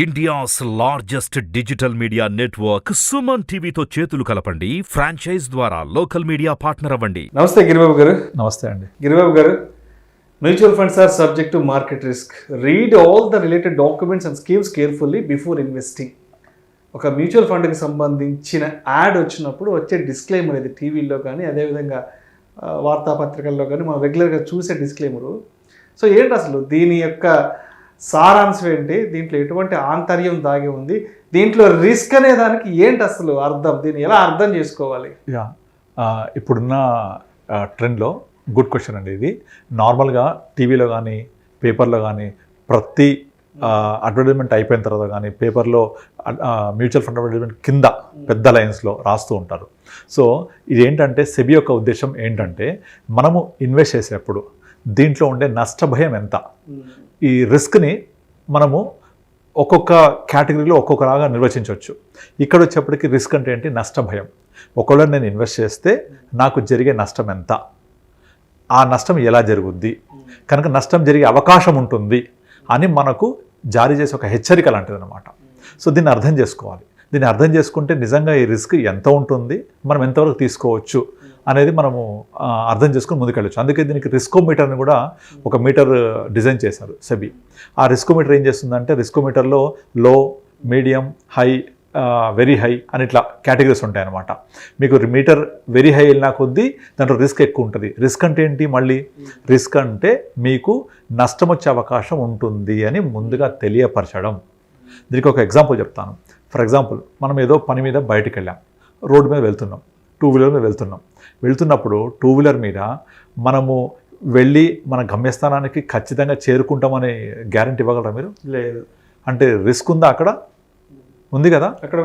India's largest digital media network SumanTV తో చేతులు కలపండి. ఫ్రాంచైజ్ ద్వారా లోకల్ మీడియా పార్ట్నర్ అవ్వండి. నమస్తే గిరిబాబు గారు. నమస్తే అండి. గిరిబాబు గారు, mutual funds are subject to market risk. Read all the related documents and schemes carefully before investing. ఒక మ్యూచువల్ ఫండ్కి సంబంధించిన యాడ్ వచ్చినప్పుడు వచ్చే డిస్క్లైమర్ ఇది టీవీలో కానీ అదేవిధంగా వార్తాపత్రికల్లో కానీ మనం రెగ్యులర్గా చూసే డిస్క్లైమరు. సో ఏంటి అసలు దీని యొక్క సారాంశం ఏంటి, దీంట్లో ఎటువంటి ఆంతర్యం దాగి ఉంది, దీంట్లో రిస్క్ అనే దానికి ఏంటి అసలు అర్థం, దీన్ని ఎలా అర్థం చేసుకోవాలి? ఇప్పుడున్న ట్రెండ్లో గుడ్ క్వశ్చన్ అండి ఇది. నార్మల్గా టీవీలో కానీ పేపర్లో కానీ ప్రతి అడ్వర్టైజ్మెంట్ అయిపోయిన తర్వాత కానీ పేపర్లో మ్యూచువల్ ఫండ్ అడ్వర్టైజ్మెంట్ కింద పెద్ద లైన్స్లో రాస్తూ ఉంటారు. సో ఇదేంటంటే సెబీ యొక్క ఉద్దేశం ఏంటంటే మనము ఇన్వెస్ట్ చేసేటప్పుడు దీంట్లో ఉండే నష్టభయం ఎంత, ఈ రిస్క్ని మనము ఒక్కొక్క కేటగిరీలో ఒక్కొక్కలాగా నిర్వచించవచ్చు. ఇక్కడ వచ్చేప్పటికి రిస్క్ అంటే ఏంటి, నష్టభయం. ఒకవేళ నేను ఇన్వెస్ట్ చేస్తే నాకు జరిగే నష్టం ఎంత, ఆ నష్టం ఎలా జరుగుద్ది, కనుక నష్టం జరిగే అవకాశం ఉంటుంది అని మనకు జారీ చేసే ఒక హెచ్చరిక లాంటిది అనమాట. సో దీన్ని అర్థం చేసుకోవాలి. దీన్ని అర్థం చేసుకుంటే నిజంగా ఈ రిస్క్ ఎంత ఉంటుంది, మనం ఎంతవరకు తీసుకోవచ్చు అనేది మనము అర్థం చేసుకుని ముందుకెళ్ళచ్చు. అందుకే దీనికి రిస్కోమీటర్ని కూడా ఒక మీటర్ డిజైన్ చేశారు సెబీ. ఆ రిస్కోమీటర్ ఏం చేస్తుందంటే రిస్కోమీటర్లో లో, మీడియం, హై, వెరీ హై అని ఇట్లా కేటగిరీస్ ఉంటాయన్నమాట. మీకు మీటర్ వెరీ హై వెళ్ళినా కొద్దీ దాంట్లో రిస్క్ ఎక్కువ ఉంటుంది. రిస్క్ అంటే ఏంటి, మళ్ళీ రిస్క్ అంటే మీకు నష్టం వచ్చే అవకాశం ఉంటుంది అని ముందుగా తెలియపరచడం. దీనికి ఒక ఎగ్జాంపుల్ చెప్తాను. ఫర్ ఎగ్జాంపుల్, మనం ఏదో పని మీద బయటికి వెళ్ళాం, రోడ్డు మీద వెళ్తున్నాం, టూ వీలర్ మీద వెళ్తున్నప్పుడు టూ వీలర్ మీద మనము వెళ్ళి మన గమ్యస్థానానికి ఖచ్చితంగా చేరుకుంటామని గ్యారెంటీ ఇవ్వగలరా మీరు? లేదు. అంటే రిస్క్ ఉందా? అక్కడ ఉంది కదా. అక్కడ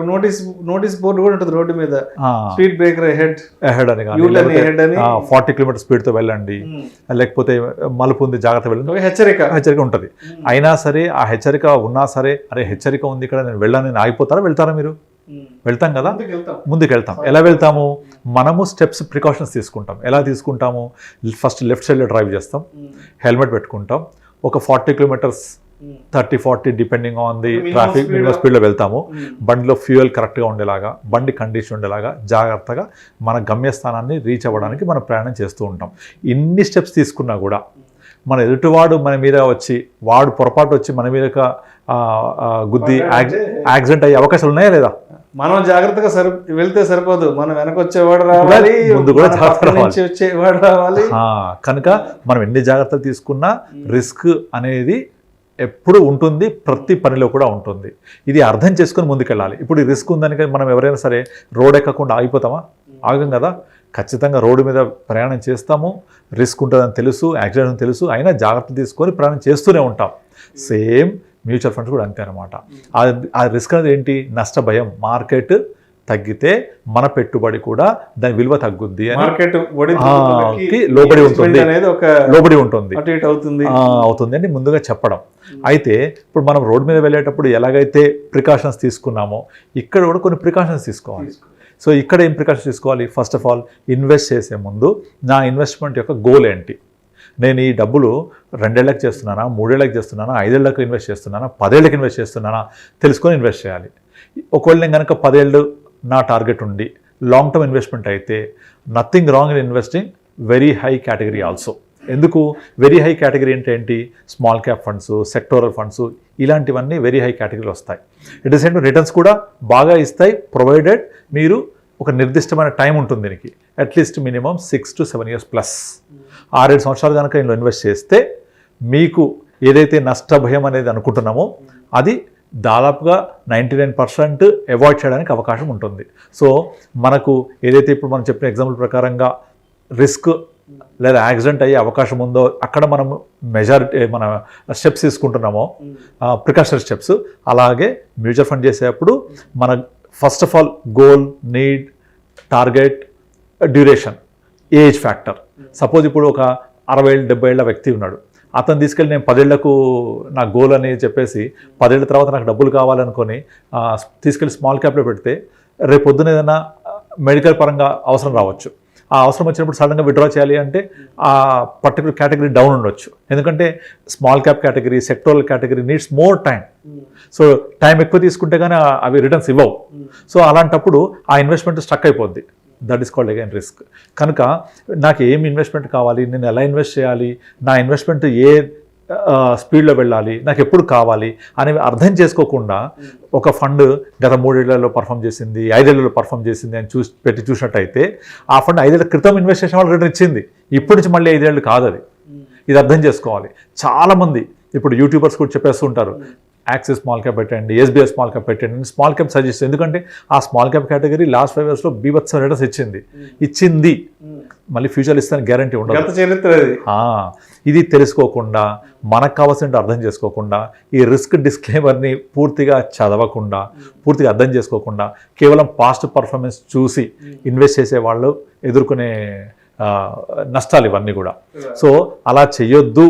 నోటీస్ బోర్డు కూడా ఉంటుంది రోడ్డు మీద, స్పీడ్ బ్రేకర్ హెడ్ అని కానీ 40 కిలోమీటర్ స్పీడ్తో వెళ్ళండి, లేకపోతే మలుపు ఉంది జాగ్రత్త వెళ్ళండి, హెచ్చరిక ఉంటుంది. అయినా సరే ఆ హెచ్చరిక ఉన్నా సరే, అరే హెచ్చరిక ఉంది ఇక్కడ, నేను వెళ్ళాను, నేను ఆగిపోతారా? వెళ్తారా మీరు? వెళ్తాం కదా, ముందుకు వెళ్తాం. ఎలా వెళ్తాము? మనము స్టెప్స్, ప్రికాషన్స్ తీసుకుంటాం. ఎలా తీసుకుంటాము? ఫస్ట్ లెఫ్ట్ సైడ్లో డ్రైవ్ చేస్తాం, హెల్మెట్ పెట్టుకుంటాం, ఒక 40 kilometres 30-40 depending on the traffic minimum స్పీడ్లో వెళ్తాము. బండిలో ఫ్యూయల్ కరెక్ట్గా ఉండేలాగా, బండి కండిషన్ ఉండేలాగా జాగ్రత్తగా మన గమ్యస్థానాన్ని రీచ్ అవ్వడానికి మనం ప్రయాణం చేస్తూ ఉంటాం. ఇన్ని స్టెప్స్ తీసుకున్నా కూడా మన ఎదుటివాడు మన మీద వచ్చి, వాడు పొరపాటు వచ్చి మన మీద గుద్ది యాక్సిడెంట్ అయ్యే అవకాశాలు ఉన్నాయా లేదా? మనం జాగ్రత్తగా వెళ్తే సరిపోదు, మనం వెనక వచ్చేవాడు రావాలి, ముందు కూడా వచ్చేవాడు రావాలి. కనుక మనం ఎన్ని జాగ్రత్తలు తీసుకున్నా రిస్క్ అనేది ఎప్పుడు ఉంటుంది, ప్రతి పనిలో కూడా ఉంటుంది. ఇది అర్థం చేసుకొని ముందుకెళ్ళాలి. ఇప్పుడు ఈ రిస్క్ ఉందని మనం ఎవరైనా సరే రోడ్ ఎక్కకుండా ఆగిపోతామా? ఆగం కదా. ఖచ్చితంగా రోడ్డు మీద ప్రయాణం చేస్తాము, రిస్క్ ఉంటుందని తెలుసు, యాక్సిడెంట్ అని తెలుసు, అయినా జాగ్రత్తలు తీసుకొని ప్రయాణం చేస్తూనే ఉంటాం. సేమ్ మ్యూచువల్ ఫండ్స్ కూడా అంతే అనమాట. ఆ రిస్క్ అనేది ఏంటి, నష్టభయం. మార్కెట్ తగ్గితే మన పెట్టుబడి కూడా దాని విలువ తగ్గుద్ది అని, లోబడి ఉంటుంది అవుతుంది అని ముందుగా చెప్పడం. అయితే ఇప్పుడు మనం రోడ్డు మీద వెళ్ళేటప్పుడు ఎలాగైతే ప్రికాషన్స్ తీసుకున్నామో ఇక్కడ కూడా కొన్ని ప్రికాషన్స్ తీసుకోవాలి. సో ఇక్కడ ఏం ప్రికాషన్స్ తీసుకోవాలి? ఫస్ట్ ఆఫ్ ఆల్, ఇన్వెస్ట్ చేసే ముందు నా ఇన్వెస్ట్మెంట్ యొక్క గోల్ ఏంటి, నేను ఈ డబ్బులు 2 ఏళ్ళకి చేస్తున్నానా, 3 ఏళ్ళకి చేస్తున్నానా, 5 ఏళ్ళకి ఇన్వెస్ట్ చేస్తున్నానా, 10 ఏళ్ళకి ఇన్వెస్ట్ చేస్తున్నానా తెలుసుకొని ఇన్వెస్ట్ చేయాలి. ఒకవేళ నేను కనుక 10 ఏళ్ళు నా టార్గెట్ ఉండి లాంగ్ టర్మ్ ఇన్వెస్ట్మెంట్ అయితే nothing wrong in investing very high category also. ఎందుకు వెరీ హై కేటగిరీ అంటే ఏంటి? Small cap funds, sectoral funds, ఇలాంటివన్నీ వెరీ హై కేటగిరీలో వస్తాయి. ఇట్ ఇస్ రిటర్న్స్ కూడా బాగా ఇస్తాయి, ప్రొవైడెడ్ మీరు ఒక నిర్దిష్టమైన టైం ఉంటుంది దీనికి, at least minimum 6 to 7 years plus. 6-7 సంవత్సరాలు కనుక ఇందులో ఇన్వెస్ట్ చేస్తే మీకు ఏదైతే నష్టభయం అనేది అనుకుంటున్నామో అది దాదాపుగా 99% అవాయిడ్ చేయడానికి అవకాశం ఉంటుంది. సో మనకు ఏదైతే ఇప్పుడు మనం చెప్పిన ఎగ్జాంపుల్ ప్రకారంగా రిస్క్ లేదా యాక్సిడెంట్ అయ్యే అవకాశం ఉందో అక్కడ మనం మన స్టెప్స్ తీసుకుంటున్నామో, ప్రికాషనరీ స్టెప్స్, అలాగే మ్యూచువల్ ఫండ్ చేసేటప్పుడు మన first of all goal, need, target, duration, age factor. Suppose ఇప్పుడు ఒక 60 ఏళ్ళ 70 ఏళ్ళ వ్యక్తి ఉన్నాడు, అతను తీసుకెళ్ళి నేను 10 ఏళ్లకు నా గోల్ అని చెప్పేసి 10 ఏళ్ళ తర్వాత నాకు డబ్బులు కావాలనుకొని తీసుకెళ్ళి స్మాల్ క్యాప్లో పెడితే రేపు పొద్దున ఏదైనా మెడికల్ పరంగా అవసరం రావచ్చు. ఆ అవసరం వచ్చినప్పుడు సడన్గా విత్డ్రా చేయాలి అంటే ఆ పర్టికులర్ కేటగిరీ డౌన్ ఉండొచ్చు. ఎందుకంటే small cap category, sectoral category needs more time. So time ఎక్కువ తీసుకుంటే కానీ అవి రిటర్న్స్ ఇవ్వవు. సో అలాంటప్పుడు ఆ ఇన్వెస్ట్మెంట్ స్టక్ అయిపోద్ది. That is called again risk. కనుక నాకు ఏం ఇన్వెస్ట్మెంట్ కావాలి, నేను ఎలా ఇన్వెస్ట్ చేయాలి, నా ఇన్వెస్ట్మెంట్ ఏ స్పీడ్లో వెళ్ళాలి, నాకు ఎప్పుడు కావాలి అనేవి అర్థం చేసుకోకుండా ఒక ఫండ్ గత 3 ఏళ్లలో పర్ఫామ్ చేసింది, 5 ఏళ్లలో పర్ఫామ్ చేసింది అని చూసినట్టయితే ఆ ఫండ్ 5 ఏళ్ల క్రితం ఇన్వెస్ట్ చేసిన వాళ్ళు రిటర్న్ ఇచ్చింది, ఇప్పుడు నుంచి మళ్ళీ 5 ఏళ్ళు కాదు అది. ఇది అర్థం చేసుకోవాలి. చాలామంది ఇప్పుడు యూట్యూబర్స్ కూడా చెప్పేస్తుంటారు, యాక్సిస్ స్మాల్ క్యాప్ పెట్టండి, ఎస్బీఐ స్మాల్ క్యాప్ పెట్టండి, స్మాల్ క్యాప్ సజెస్ట్. ఎందుకంటే ఆ స్మాల్ క్యాప్ కేటగిరీ లాస్ట్ 5 yearsలో బీభత్స రిటర్న్స్ ఇచ్చింది. మళ్ళీ ఫ్యూచర్ ఇస్తాను గ్యారంటీ ఉండదు. ఇది తెలుసుకోకుండా, మనకు కావాల్సినట్టు అర్థం చేసుకోకుండా, ఈ రిస్క్ డిస్క్లైమర్ని పూర్తిగా చదవకుండా, పూర్తిగా అర్థం చేసుకోకుండా కేవలం పాస్ట్ పర్ఫార్మెన్స్ చూసి ఇన్వెస్ట్ చేసే వాళ్ళు ఎదుర్కొనే నష్టాలు ఇవన్నీ కూడా. సో అలా చెయ్యొద్దు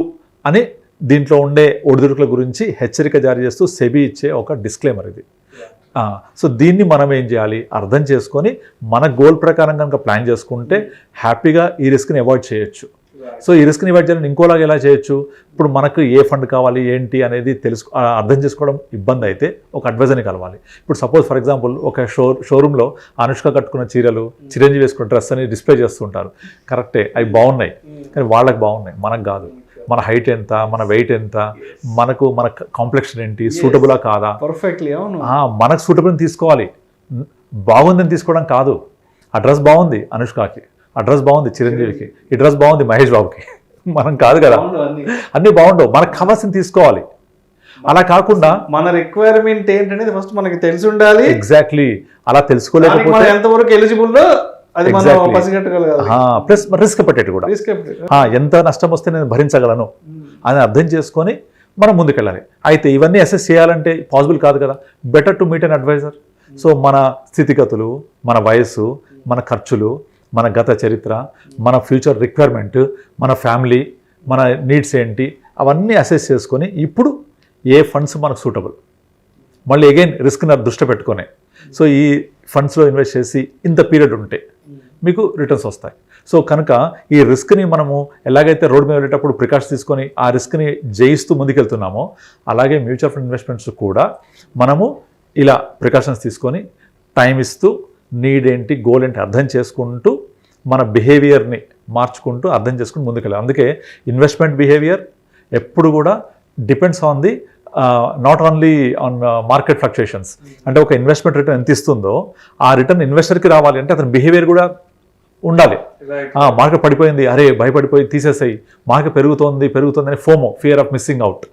అని దీంట్లో ఉండే ఒడిదుడుకుల గురించి హెచ్చరిక జారీ చేస్తూ సెబీ ఇచ్చే ఒక డిస్క్లైమర్ ఇది. సో దీన్ని మనం ఏం చేయాలి, అర్థం చేసుకొని మన గోల్ ప్రకారం కనుక ప్లాన్ చేసుకుంటే హ్యాపీగా ఈ రిస్క్ని అవాయిడ్ చేయొచ్చు. సో ఈ రిస్క్ని అవాయిడ్ చేయాలని ఇంకోలాగా ఎలా చేయొచ్చు, ఇప్పుడు మనకు ఏ ఫండ్ కావాలి ఏంటి అనేది అర్థం చేసుకోవడం ఇబ్బంది అయితే ఒక అడ్వైజర్ని కలవాలి. ఇప్పుడు సపోజ్ ఫర్ ఎగ్జాంపుల్ ఒక షోరూంలో అనుష్క కట్టుకున్న చీరలు, చిరంజీవి వేసుకున్న డ్రెస్ అని డిస్ప్లే చేస్తుంటారు. కరెక్టే, అవి బాగున్నాయి, కానీ వాళ్ళకి బాగున్నాయి, మనకు కాదు. మన హైట్ ఎంత, మన వెయిట్ ఎంత, మన కాంప్లెక్షన్ ఏంటి, సూటబులా కాదా, పర్ఫెక్ట్లీ మనకు సూటబుల్ తీసుకోవాలి. బాగుందని తీసుకోవడం కాదు. ఆ డ్రెస్ బాగుంది అనుష్కకి, ఆ డ్రెస్ బాగుంది చిరంజీవికి, ఈ డ్రెస్ బాగుంది మహేష్ బాబుకి, మనం కాదు కదా. అన్నీ బాగుండవు, మనకు కావాల్సింది తీసుకోవాలి. అలా కాకుండా మన రిక్వైర్మెంట్ ఏంటనేది ఫస్ట్ మనకి తెలిసి ఉండాలి. ఎగ్జాక్ట్లీ. అలా తెలుసుకోలేకపోతే ఎంతవరకు ఎలిజిబుల్ ప్లస్ రిస్క్ పెట్టేది కూడా, ఎంత నష్టం వస్తే నేను భరించగలను అని అర్థం చేసుకొని మనం ముందుకెళ్ళాలి. అయితే ఇవన్నీ అసెస్ చేయాలంటే పాసిబుల్ కాదు కదా. Better to meet an adviser. So మన స్థితిగతులు, మన వయస్సు, మన ఖర్చులు, మన గత చరిత్ర, మన ఫ్యూచర్ రిక్వైర్మెంట్, మన ఫ్యామిలీ, మన నీడ్స్ ఏంటి, అవన్నీ అసెస్ చేసుకొని ఇప్పుడు ఏ ఫండ్స్ మనకు సూటబుల్, మళ్ళీ అగైన్ రిస్క్ని దృష్టి పెట్టుకొని, సో ఈ ఫండ్స్లో ఇన్వెస్ట్ చేసి ఇంత పీరియడ్ ఉంటే మీకు రిటర్న్స్ వస్తాయి. సో కనుక ఈ రిస్క్ని మనము ఎలాగైతే రోడ్ మీద వెళ్ళేటప్పుడు ప్రికాషన్స్ తీసుకొని ఆ రిస్క్ని జయిస్తూ ముందుకెళ్తున్నామో, అలాగే మ్యూచువల్ ఫండ్ ఇన్వెస్ట్మెంట్స్ కూడా మనము ఇలా ప్రికాషన్స్ తీసుకొని టైం ఇస్తూ నీడ్ ఏంటి, గోల్ ఏంటి అర్థం చేసుకుంటూ మన బిహేవియర్ని మార్చుకుంటూ అర్థం చేసుకుని ముందుకెళ్ళాలి. అందుకే ఇన్వెస్ట్మెంట్ బిహేవియర్ ఎప్పుడు కూడా depends on the not only on market fluctuations. అంటే ఒక ఇన్వెస్ట్మెంట్ రిటర్న్ ఎంత ఇస్తుందో ఆ రిటర్న్ ఇన్వెస్టర్కి రావాలి అంటే అతని బిహేవియర్ కూడా ఉండాలి. మార్కెట్ పడిపోయింది, అరే భయపడిపోయి తీసేసాయి, మార్కెట్ పెరుగుతోంది అని FOMO, fear of missing out,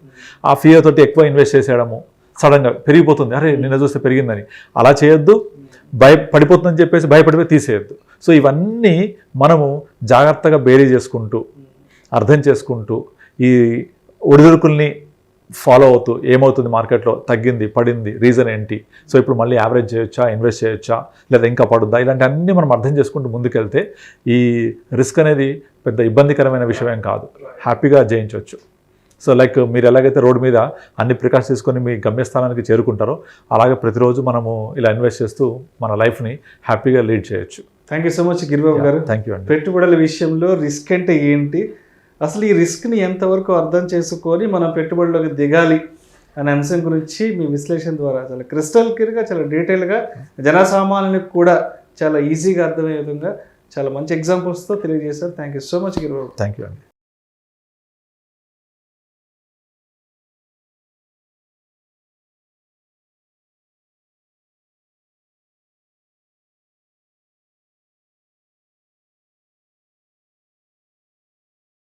ఆ ఫియర్ తోటి ఎక్కువ ఇన్వెస్ట్ చేసేయడము, సడన్గా పెరిగిపోతుంది, అరే నిన్న చూస్తే పెరిగిందని అలా చేయొద్దు. పడిపోతుందని చెప్పేసి భయపడిపోయి తీసేయొద్దు. సో ఇవన్నీ మనము జాగ్రత్తగా బేరీ చేసుకుంటూ, అర్థం చేసుకుంటూ, ఈ ఒడిదుడుకుల్ని ఫాలో అవుతూ ఏమవుతుంది మార్కెట్లో, తగ్గింది పడింది, రీజన్ ఏంటి, సో ఇప్పుడు మళ్ళీ యావరేజ్ చేయొచ్చా, ఇన్వెస్ట్ చేయొచ్చా, లేదా ఇంకా పడుద్దా, ఇలాంటి అన్నీ మనం అర్థం చేసుకుంటూ ముందుకెళ్తే ఈ రిస్క్ అనేది పెద్ద ఇబ్బందికరమైన విషయం కాదు, హ్యాపీగా జయించవచ్చు. సో లైక్ మీరు ఎలాగైతే రోడ్డు మీద అన్ని ప్రికాషన్స్ తీసుకొని మీ గమ్యస్థానానికి చేరుకుంటారో అలాగే ప్రతిరోజు మనము ఇలా ఇన్వెస్ట్ చేస్తూ మన లైఫ్ని హ్యాపీగా లీడ్ చేయొచ్చు. Thank you so much Giribabu గారు. థ్యాంక్ యూ అండి. పెట్టుబడుల విషయంలో రిస్క్ అంటే ఏంటి, అసలు ఈ రిస్క్ని ఎంతవరకు అర్థం చేసుకొని మనం పెట్టుబడిలోకి దిగాలి అనే అంశం గురించి మీ విశ్లేషణ ద్వారా చాలా క్రిస్టల్ క్లియర్గా, చాలా డీటెయిల్గా, జనసామాన్యులకు కూడా చాలా ఈజీగా అర్థమయ్యే విధంగా చాలా మంచి ఎగ్జాంపుల్స్తో తెలియజేశారు. Thank you so much Giribabu. Thank you అండి.